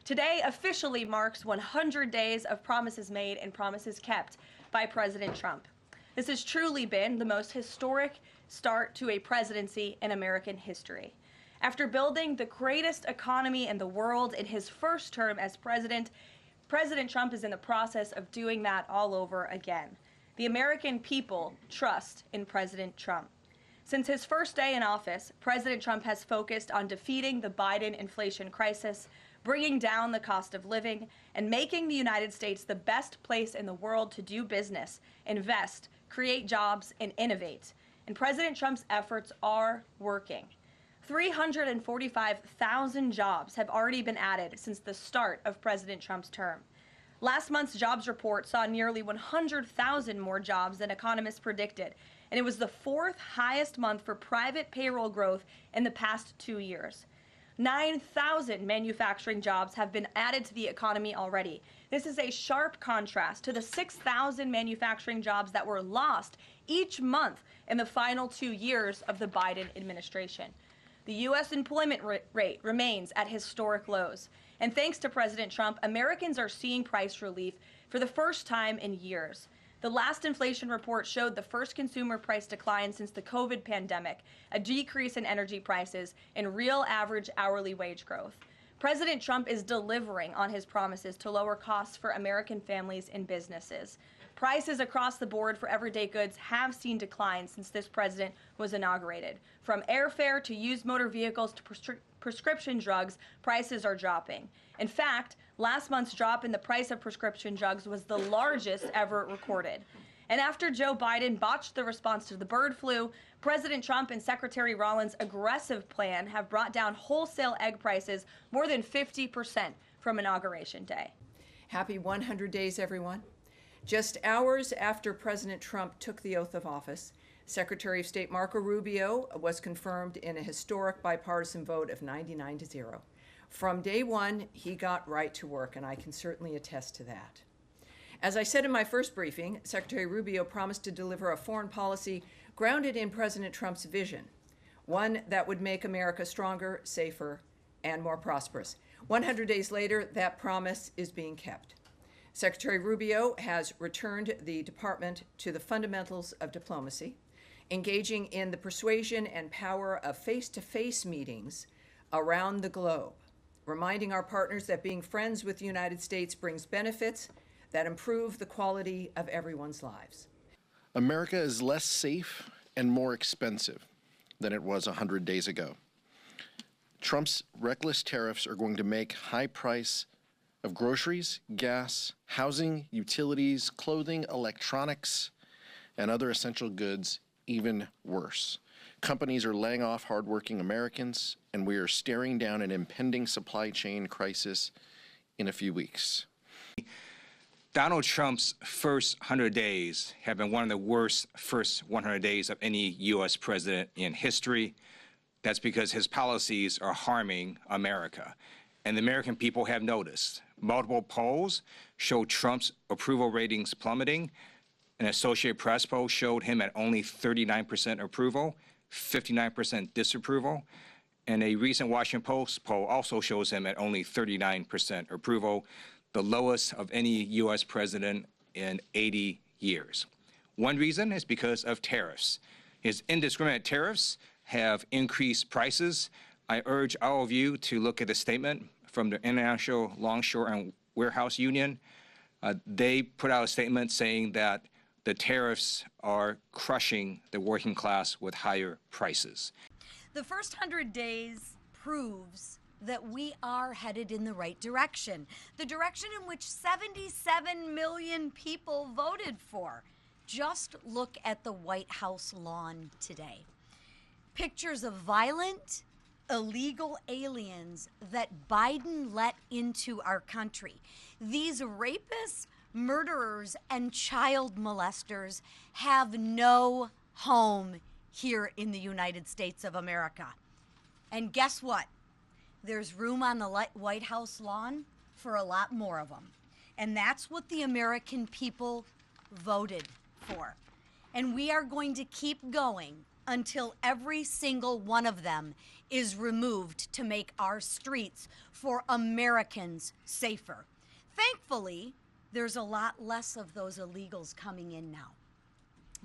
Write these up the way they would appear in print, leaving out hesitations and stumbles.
Today officially marks 100 days of promises made and promises kept by President Trump. This has truly been the most historic start to a presidency in American history. After building the greatest economy in the world in his first term as president, President Trump is in the process of doing that all over again. The American people trust in President Trump. Since his first day in office, President Trump has focused on defeating the Biden inflation crisis, bringing down the cost of living, and making the United States the best place in the world to do business, invest, create jobs, and innovate. And President Trump's efforts are working. 345,000 jobs have already been added since the start of President Trump's term. Last month's jobs report saw nearly 100,000 more jobs than economists predicted, and it was the fourth highest month for private payroll growth in the past 2 years. 9,000 manufacturing jobs have been added to the economy already. This is a sharp contrast to the 6,000 manufacturing jobs that were lost each month in the final 2 years of the Biden administration. The U.S. employment rate remains at historic lows. And thanks to President Trump, Americans are seeing price relief for the first time in years. The last inflation report showed the first consumer price decline since the COVID pandemic, a decrease in energy prices, and real average hourly wage growth. President Trump is delivering on his promises to lower costs for American families and businesses. Prices across the board for everyday goods have seen declines since this president was inaugurated. From airfare to used motor vehicles to prescription drugs, prices are dropping. In fact, last month's drop in the price of prescription drugs was the largest ever recorded. And after Joe Biden botched the response to the bird flu, President Trump and Secretary Rollins' aggressive plan have brought down wholesale egg prices more than 50% from Inauguration Day. Happy 100 days, everyone. Just hours after President Trump took the oath of office, Secretary of State Marco Rubio was confirmed in a historic bipartisan vote of 99-0. From day one, he got right to work, and I can certainly attest to that. As I said in my first briefing, Secretary Rubio promised to deliver a foreign policy grounded in President Trump's vision, one that would make America stronger, safer, and more prosperous. 100 days later, that promise is being kept. Secretary Rubio has returned the department to the fundamentals of diplomacy, engaging in the persuasion and power of face-to-face meetings around the globe, reminding our partners that being friends with the United States brings benefits that improve the quality of everyone's lives. America is less safe and more expensive than it was 100 days ago. Trump's reckless tariffs are going to make high price of groceries, gas, housing, utilities, clothing, electronics, and other essential goods even worse. Companies are laying off hardworking Americans, and we are staring down an impending supply chain crisis in a few weeks. Donald Trump's first 100 days have been one of the worst first 100 days of any U.S. president in history. That's because his policies are harming America. And the American people have noticed. Multiple polls show Trump's approval ratings plummeting. An Associated Press poll showed him at only 39% approval, 59% disapproval. And a recent Washington Post poll also shows him at only 39% approval, the lowest of any U.S. president in 80 years. One reason is because of tariffs. His indiscriminate tariffs have increased prices. I urge all of you to look at the statement from the International Longshore and Warehouse Union. They put out a statement saying that the tariffs are crushing the working class with higher prices. The first 100 days proves that we are headed in the right direction, the direction in which 77 million people voted for. Just look at the White House lawn today. Pictures of violent, illegal aliens that Biden let into our country. These rapists, murderers, and child molesters have no home here in the United States of America. And guess what? There's room on the White House lawn for a lot more of them. And that's what the American people voted for. And we are going to keep going until every single one of them is removed to make our streets for Americans safer. Thankfully, there's a lot less of those illegals coming in now,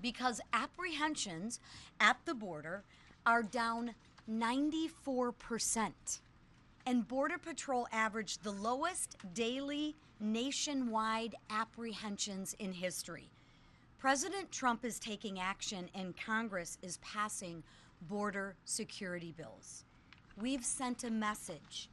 because apprehensions at the border are down 94%. And Border Patrol averaged the lowest daily nationwide apprehensions in history. President Trump is taking action and Congress is passing border security bills. We've sent a message.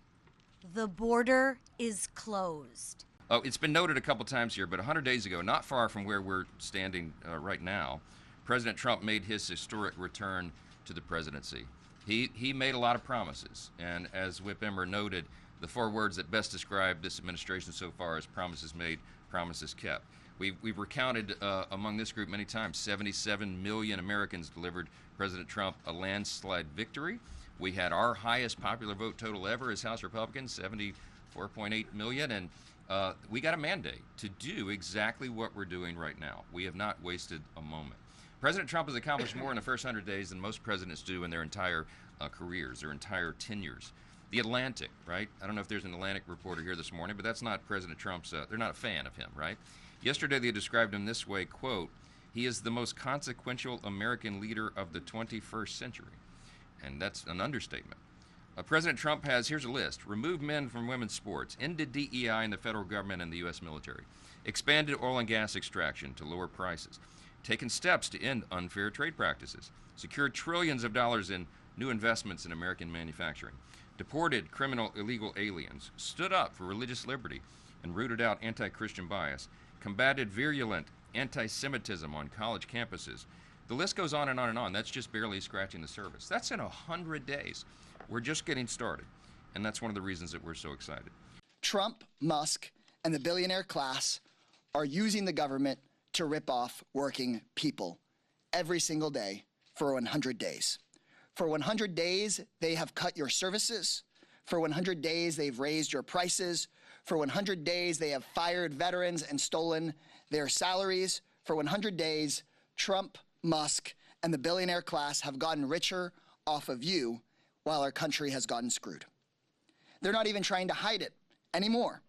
The border is closed. Oh, it's been noted a couple times here, but 100 days ago, not far from where we're standing right now, President Trump made his historic return to the presidency. He made a lot of promises, and as Whip Emmer noted, the 4 words that best describe this administration so far is promises made, promises kept. We've recounted among this group many times, 77 million Americans delivered President Trump a landslide victory. We had our highest popular vote total ever as House Republicans, 74.8 million, and we got a mandate to do exactly what we're doing right now. We have not wasted a moment. President Trump has accomplished more in the first 100 days than most presidents do in their entire careers, their entire tenures. The Atlantic, right? I don't know if there's an Atlantic reporter here this morning, but that's not President Trump's, they're not a fan of him, right? Yesterday they described him this way, quote, "He is the most consequential American leader of the 21st century." And that's an understatement. President Trump has, here's a list, removed men from women's sports, ended DEI in the federal government and the U.S. military, expanded oil and gas extraction to lower prices, taken steps to end unfair trade practices, secured trillions of dollars in new investments in American manufacturing, deported criminal illegal aliens, stood up for religious liberty and rooted out anti-Christian bias, combated virulent anti-Semitism on college campuses. The list goes on and on and on. That's just barely scratching the surface. That's in 100 days. We're just getting started, and that's one of the reasons that we're so excited. Trump, Musk, and the billionaire class are using the government to rip off working people every single day for 100 days. For 100 days, they have cut your services. For 100 days, they've raised your prices. For 100 days, they have fired veterans and stolen their salaries. For 100 days, Trump, Musk, and the billionaire class have gotten richer off of you while our country has gotten screwed. They're not even trying to hide it anymore.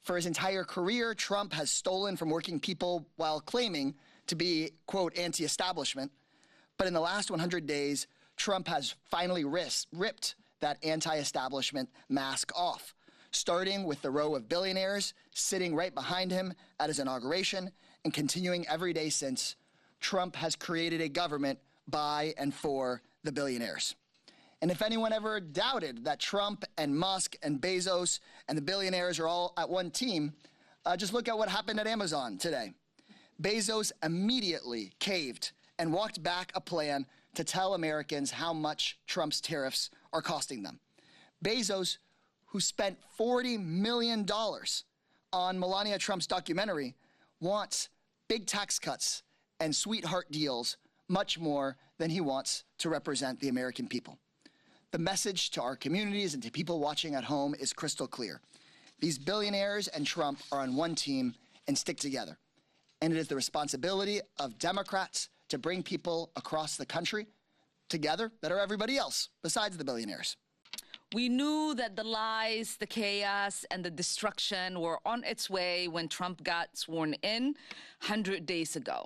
For his entire career, Trump has stolen from working people while claiming to be, quote, anti-establishment. But in the last 100 days, Trump has finally ripped that anti-establishment mask off, starting with the row of billionaires sitting right behind him at his inauguration and continuing every day since. Trump has created a government by and for the billionaires. And if anyone ever doubted that Trump and Musk and Bezos and the billionaires are all at one team, just look at what happened at Amazon today. Bezos immediately caved and walked back a plan to tell Americans how much Trump's tariffs are costing them. Bezos, who spent $40 million on Melania Trump's documentary, wants big tax cuts and sweetheart deals much more than he wants to represent the American people. The message to our communities and to people watching at home is crystal clear. These billionaires and Trump are on one team and stick together. And it is the responsibility of Democrats to bring people across the country together that are everybody else besides the billionaires. We knew that the lies, the chaos, and the destruction were on its way when Trump got sworn in 100 days ago.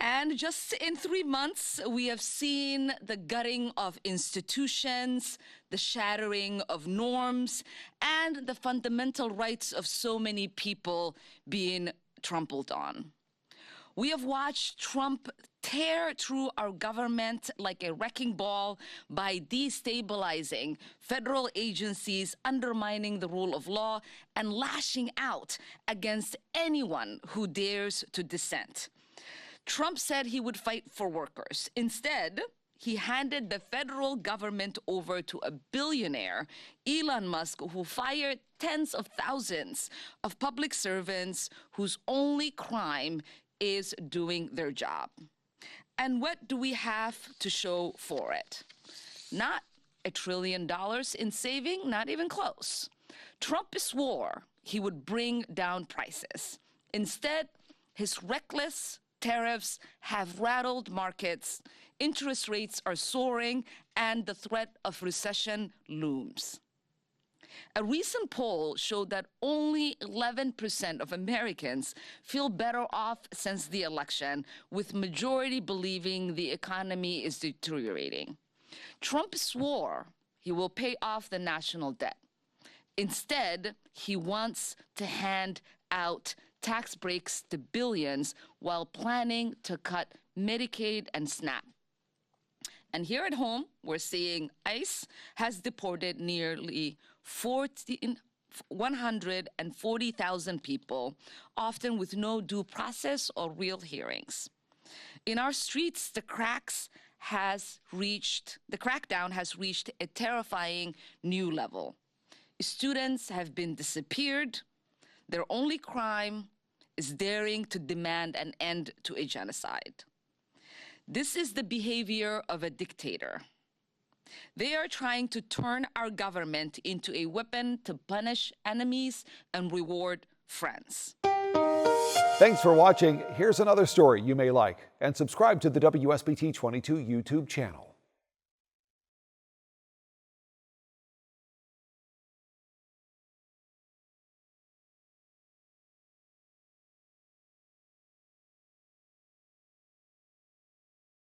And just in 3 months, we have seen the gutting of institutions, the shattering of norms, and the fundamental rights of so many people being trampled on. We have watched Trump tear through our government like a wrecking ball by destabilizing federal agencies, undermining the rule of law, and lashing out against anyone who dares to dissent. Trump said he would fight for workers. Instead, he handed the federal government over to a billionaire, Elon Musk, who fired tens of thousands of public servants whose only crime is doing their job. And what do we have to show for it? Not $1 trillion in saving, not even close. Trump swore he would bring down prices. Instead, his reckless tariffs have rattled markets, interest rates are soaring, and the threat of recession looms. A recent poll showed that only 11% of Americans feel better off since the election, with majority believing the economy is deteriorating. Trump swore he will pay off the national debt. Instead, he wants to hand out tax breaks to billions while planning to cut Medicaid and SNAP. And here at home, we're seeing ICE has deported nearly 140,000 people, often with no due process or real hearings. In our streets, the crackdown has reached a terrifying new level. Students have been disappeared. Their only crime is daring to demand an end to a genocide. This is the behavior of a dictator. They are trying to turn our government into a weapon to punish enemies and reward friends. Thanks for watching. Here's another story you may like, and subscribe to the WSBT 22 YouTube channel.